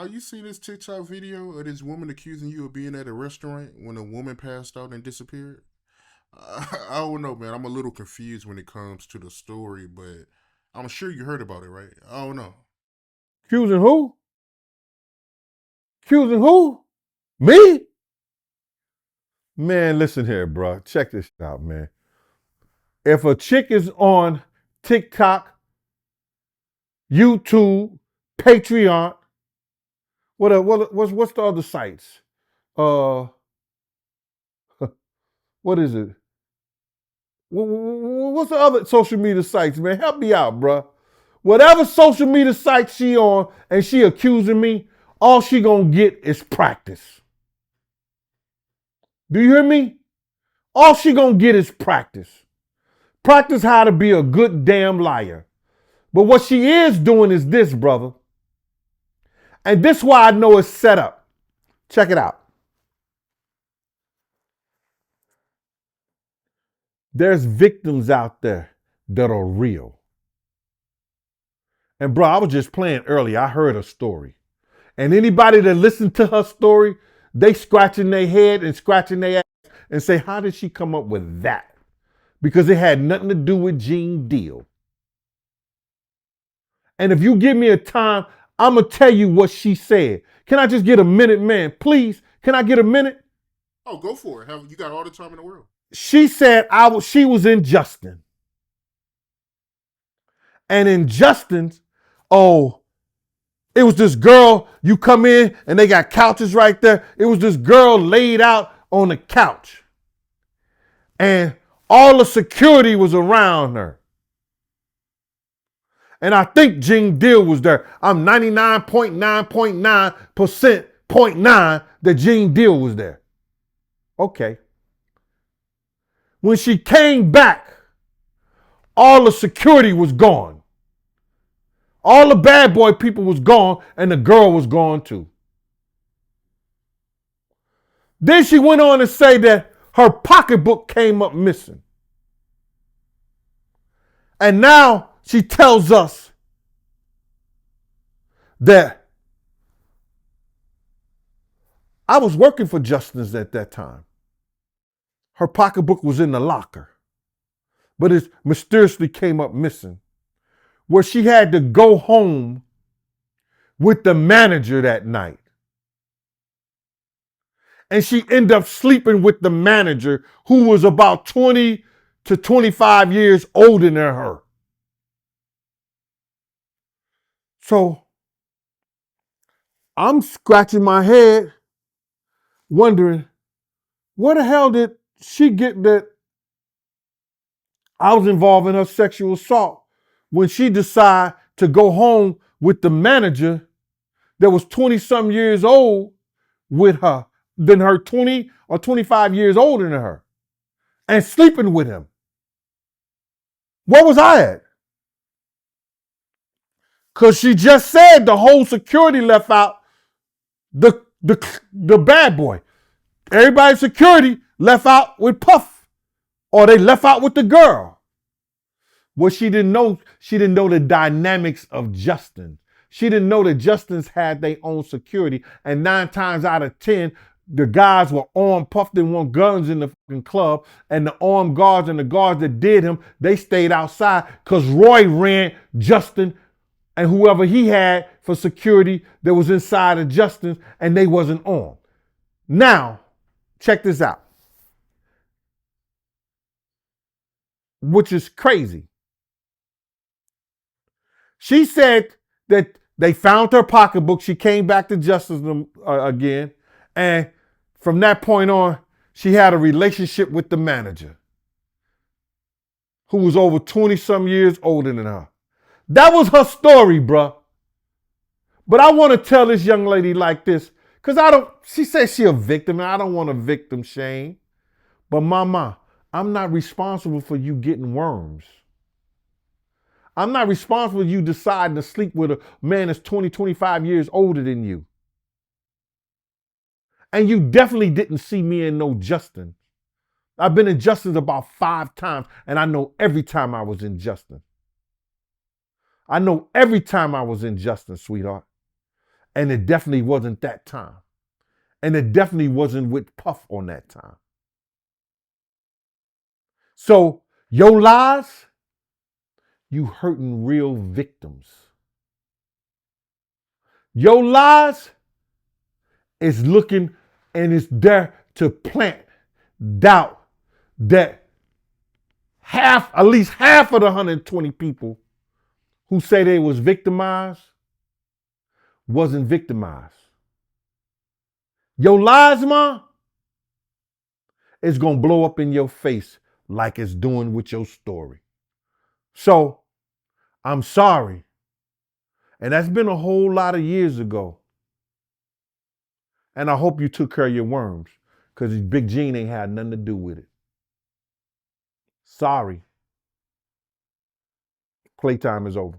How you seen this TikTok video of this woman accusing you of being at a restaurant when a woman passed out and disappeared? I don't know, man. I'm a little confused when it comes to the story, but I'm sure you heard about it, right? I don't know. Accusing who? Accusing who? Me? Man, listen here, bro. Check this out, man. If a chick is on TikTok, YouTube, Patreon, what's the other sites? Uh, what is it? What's the other social media sites, man? Help me out, bro. Whatever social media site she on and she accusing me, all she gonna get is practice. Do you hear me? All she gonna get is practice. Practice how to be a good damn liar. But what she is doing is this, brother. And this is why I know it's set up. Check it out. There's victims out there that are real. And bro, I was just playing earlier. I heard a story. And anybody that listened to her story, they scratching their head and scratching their ass and say, how did she come up with that? Because it had nothing to do with Gene Deal. And if you give me a time, I'm going to tell you what she said. Can I just get a minute, man? Please, can I get a minute? Oh, go for it. You got all the time in the world. She said she was in Justin. And in Justin's, it was this girl, you come in and they got couches right there. It was this girl laid out on the couch. And all the security was around her. And I think Gene Deal was there. I'm 99.9.9% that Gene Deal was there. Okay. When she came back, all the security was gone. All the bad boy people was gone and the girl was gone too. Then she went on to say that her pocketbook came up missing. And now she tells us that I was working for Justin's at that time. Her pocketbook was in the locker, but it mysteriously came up missing, where she had to go home with the manager that night. And she ended up sleeping with the manager who was about 20 to 25 years older than her. So I'm scratching my head wondering, where the hell did she get that I was involved in her sexual assault when she decided to go home with the manager that was 20 some years old with her, than her 20 or 25 years older than her, and sleeping with him? Where was I at? Because she just said the whole security left out the bad boy. Everybody's security left out with Puff, or they left out with the girl. What she didn't know the dynamics of Justin. She didn't know that Justin's had their own security, and 9 times out of 10, the guys were armed. Puff didn't want guns in the fucking club, and the armed guards and the guards that did him, they stayed outside because Roy ran Justin and whoever he had for security that was inside of Justin's, and they wasn't armed. Now, check this out, which is crazy. She said that they found her pocketbook. She came back to Justin again. And from that point on, she had a relationship with the manager who was over 20 some years older than her. That was her story, bruh. But I want to tell this young lady like this, because she says she a victim, and I don't want to victim shame. But mama, I'm not responsible for you getting worms. I'm not responsible for you deciding to sleep with a man that's 20, 25 years older than you. And you definitely didn't see me in no Justin. I've been in Justin about 5 times, and I know every time I was in Justin. I know every time I was in Justin, sweetheart. And it definitely wasn't that time. And it definitely wasn't with Puff on that time. So your lies, you hurting real victims. Your lies is looking and it's there to plant doubt that at least half of the 120 people who say they was victimized wasn't victimized. Your lies, ma, is gonna blow up in your face like it's doing with your story. So I'm sorry. And that's been a whole lot of years ago. And I hope you took care of your worms, because Big Gene ain't had nothing to do with it. Sorry. Playtime is over.